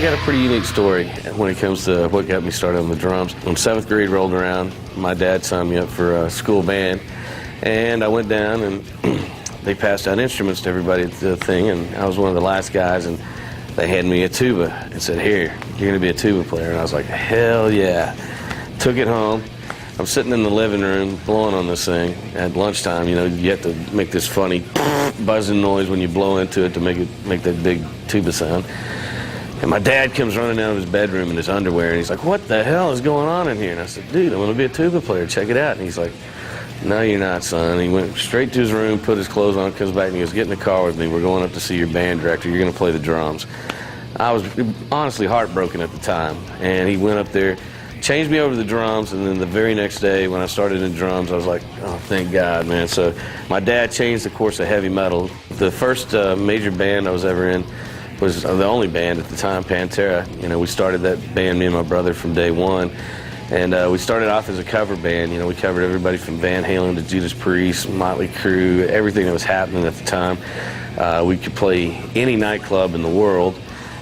got a pretty unique story when it comes to what got me started on the drums. When 7th grade rolled around, my dad signed me up for a school band, and I went down and they passed out instruments to everybody at the thing, and I was one of the last guys, and they handed me a tuba and said, "Here, you're going to be a tuba player." And I was like, hell yeah. Took it home. I'm sitting in the living room blowing on this thing at lunchtime. You know, you have to make this funny buzzing noise when you blow into it to make that big tuba sound. And my dad comes running out of his bedroom in his underwear, and he's like, "What the hell is going on in here?" And I said, "Dude, I'm going to be a tuba player. Check it out." And he's like, "No, you're not, son." And he went straight to his room, put his clothes on, comes back, and he goes, "Get in the car with me. We're going up to see your band director. You're going to play the drums." I was honestly heartbroken at the time. And he went up there, changed me over to the drums, and then the very next day when I started in drums, I was like, oh, thank God, man. So my dad changed the course of heavy metal. The first major band I was ever in was the only band at the time, Pantera. You know, we started that band, me and my brother, from day one. And we started off as a cover band. You know, we covered everybody from Van Halen to Judas Priest, Motley Crue, everything that was happening at the time. We could play any nightclub in the world.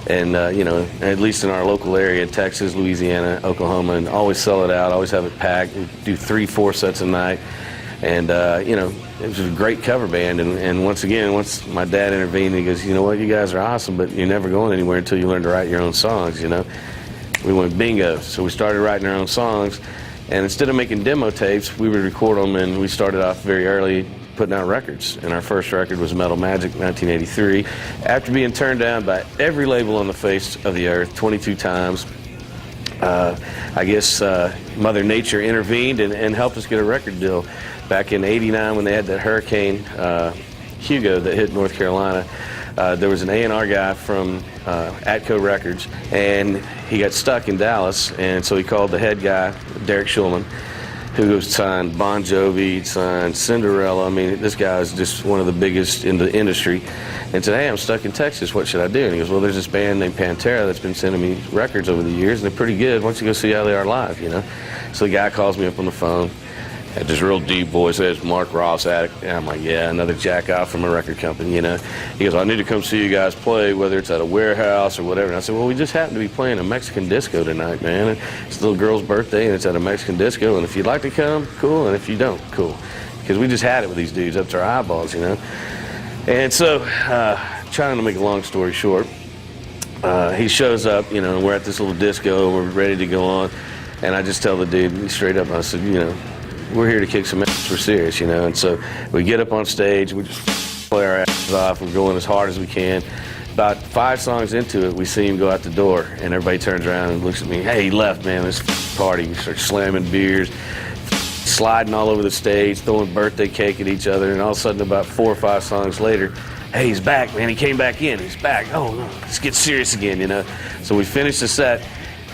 And, you know, at least in our local area, Texas, Louisiana, Oklahoma, and always sell it out, always have it packed. We do 3-4 sets a night. And, you know, it was a great cover band. And once again, once my dad intervened, he goes, "You know what, you guys are awesome, but you're never going anywhere until you learn to write your own songs," you know. We went bingo. So we started writing our own songs. And instead of making demo tapes, we would record them, and we started off very early putting out records. And our first record was Metal Magic, 1983. After being turned down by every label on the face of the earth 22 times, I guess Mother Nature intervened and helped us get a record deal. Back in '89, when they had that Hurricane Hugo that hit North Carolina, there was an A&R guy from Atco Records, and he got stuck in Dallas, and so he called the head guy, Derek Schulman, who signed Bon Jovi, signed Cinderella. I mean, this guy is just one of the biggest in the industry, and said, "Hey, I'm stuck in Texas. What should I do?" And he goes, "Well, there's this band named Pantera that's been sending me records over the years, and they're pretty good. Why don't you go see how they are live, you know?" So the guy calls me up on the phone, had this real deep voice, says, "Mark Ross addict." And I'm like, "Yeah, another jack off from a record company, you know." He goes, "I need to come see you guys play, whether it's at a warehouse or whatever." And I said, "Well, we just happen to be playing a Mexican disco tonight, man. And it's the little girl's birthday, and it's at a Mexican disco. And if you'd like to come, cool. And if you don't, cool." Because we just had it with these dudes up to our eyeballs, you know. And so, trying to make a long story short, he shows up, you know, and we're at this little disco, and we're ready to go on. And I just tell the dude straight up, I said, "You know, we're here to kick some ass, we're serious," you know. And so we get up on stage, we just play our asses off, we're going as hard as we can. About 5 songs into it, we see him go out the door, and everybody turns around and looks at me. "Hey, he left, man, this party." We start slamming beers, sliding all over the stage, throwing birthday cake at each other, and all of a sudden, about 4 or 5 songs later, "Hey, he's back, man, he came back in, he's back. Oh, no, let's get serious again," you know. So we finished the set.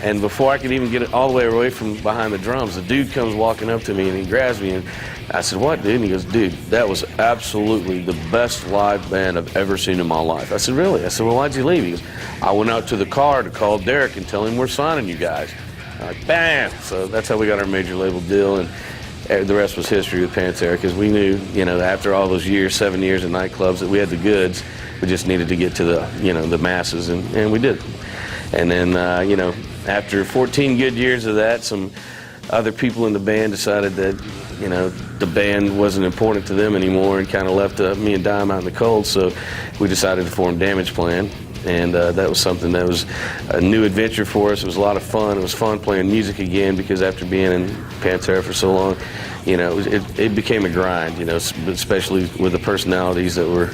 And before I could even get it all the way away from behind the drums, the dude comes walking up to me and he grabs me, and I said, "What, dude?" And he goes, "Dude, that was absolutely the best live band I've ever seen in my life." I said, "Really?" I said, "Well, why'd you leave?" He goes, "I went out to the car to call Derek and tell him we're signing you guys." I'm like, bam! So that's how we got our major label deal, and the rest was history with Pantera, because we knew, you know, after all those years, 7 years in nightclubs, that we had the goods. We just needed to get to the, you know, the masses, and we did. And then, you know, after 14 good years of that, some other people in the band decided that, you know, the band wasn't important to them anymore, and kind of left me and Dime out in the cold. So we decided to form Damage Plan, and that was something that was a new adventure for us. It was a lot of fun. It was fun playing music again, because after being in Pantera for so long, you know, it became a grind, you know, especially with the personalities that were,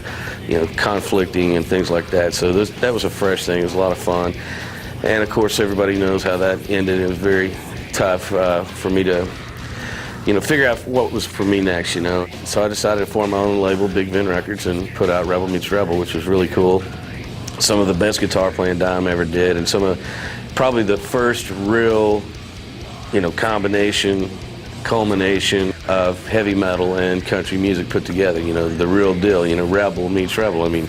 you know, conflicting and things like that. So that was a fresh thing. It was a lot of fun. And of course, everybody knows how that ended. It was very tough for me to, you know, figure out what was for me next, you know. So I decided to form my own label, Big Vin Records, and put out Rebel Meets Rebel, which was really cool. Some of the best guitar playing Dime ever did, and some of probably the first real, you know, culmination of heavy metal and country music put together, you know, the real deal, you know, Rebel meets Rebel. I mean,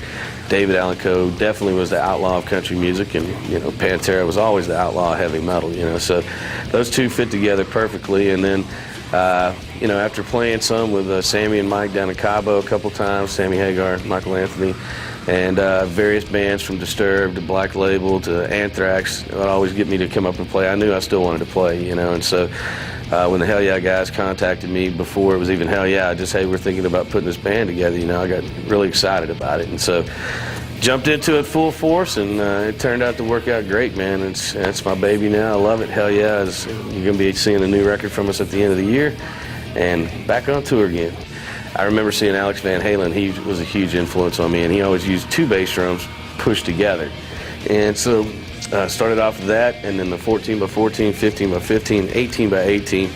David Allan Coe definitely was the outlaw of country music, and, you know, Pantera was always the outlaw of heavy metal, you know. So those two fit together perfectly. And then, you know, after playing some with Sammy and Mike down in Cabo a couple times, Sammy Hagar, Michael Anthony, And various bands from Disturbed to Black Label to Anthrax would always get me to come up and play. I knew I still wanted to play, you know, and so when the Hell Yeah guys contacted me before it was even Hell Yeah, just, hey, we're thinking about putting this band together, you know, I got really excited about it. And so jumped into it full force, and it turned out to work out great, man. It's my baby now. I love it. Hell Yeah, you're going to be seeing a new record from us at the end of the year, and back on tour again. I remember seeing Alex Van Halen. He was a huge influence on me, and he always used 2 bass drums pushed together. And so started off with that, and then the 14 by 14, 15 by 15, 18 by 18.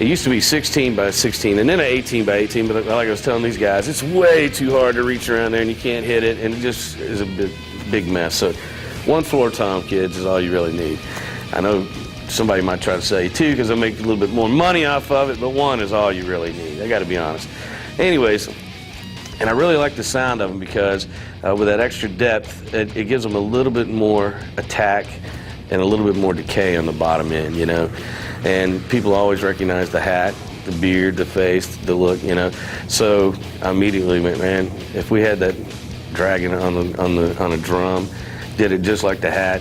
It used to be 16 by 16, and then an 18 by 18, but like I was telling these guys, it's way too hard to reach around there, and you can't hit it, and it just is a big mess. So 1 floor tom, kids, is all you really need. I know somebody might try to say 2 because they'll make a little bit more money off of it, but 1 is all you really need. I got to be honest. Anyways, and I really like the sound of them because with that extra depth, it gives them a little bit more attack and a little bit more decay on the bottom end, you know. And people always recognize the hat, the beard, the face, the look, you know. So I immediately went, man, if we had that dragon on a drum, did it just like the hat,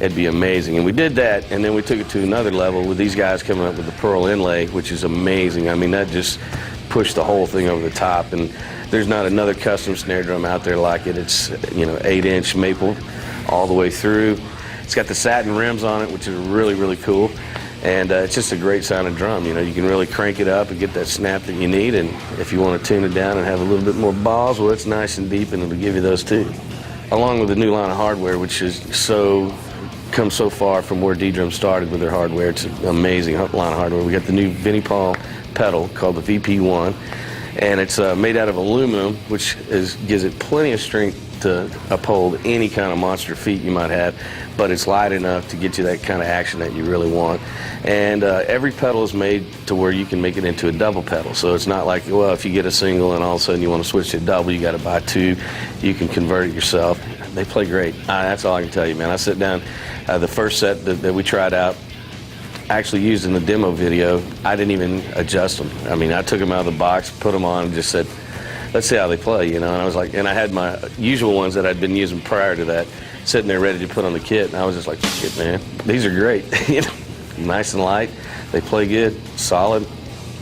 it'd be amazing. And we did that, and then we took it to another level with these guys coming up with the pearl inlay, which is amazing. I mean, that just pushed the whole thing over the top, and there's not another custom snare drum out there like it. It's, you know, 8-inch maple all the way through. It's got the satin rims on it, which is really, really cool. And it's just a great sounding drum. You know, you can really crank it up and get that snap that you need, and if you want to tune it down and have a little bit more balls, well, it's nice and deep, and it'll give you those too. Along with the new line of hardware, which is come so far from where ddrum started with their hardware. It's an amazing line of hardware. We got the new Vinnie Paul pedal called the VP1, and it's made out of aluminum, which gives it plenty of strength to uphold any kind of monster feat you might have, but it's light enough to get you that kind of action that you really want. And every pedal is made to where you can make it into a double pedal, so it's not like, well, if you get a single and all of a sudden you want to switch to a double, you got to buy 2. You can convert it yourself. They play great. That's all I can tell you, man. I sit down, the first set that we tried out, actually used in the demo video, I didn't even adjust them. I mean, I took them out of the box, put them on, and just said, let's see how they play, you know. And I was like, and I had my usual ones that I'd been using prior to that sitting there ready to put on the kit, and I was just like, shit, man, these are great. You know, nice and light, they play good, solid,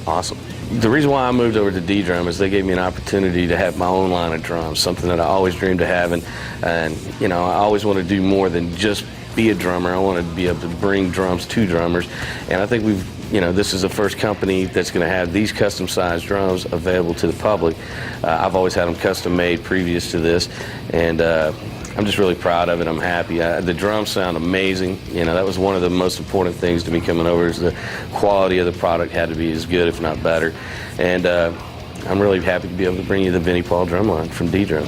awesome. The reason why I moved over to ddrum is they gave me an opportunity to have my own line of drums, something that I always dreamed of having, and you know, I always want to do more than just be a drummer. I want to be able to bring drums to drummers, and I think this is the first company that's going to have these custom-sized drums available to the public. I've always had them custom-made previous to this, and I'm just really proud of it. I'm happy. The drums sound amazing. You know, that was one of the most important things to me coming over, is the quality of the product had to be as good, if not better. And I'm really happy to be able to bring you the Vinnie Paul drum line from ddrum.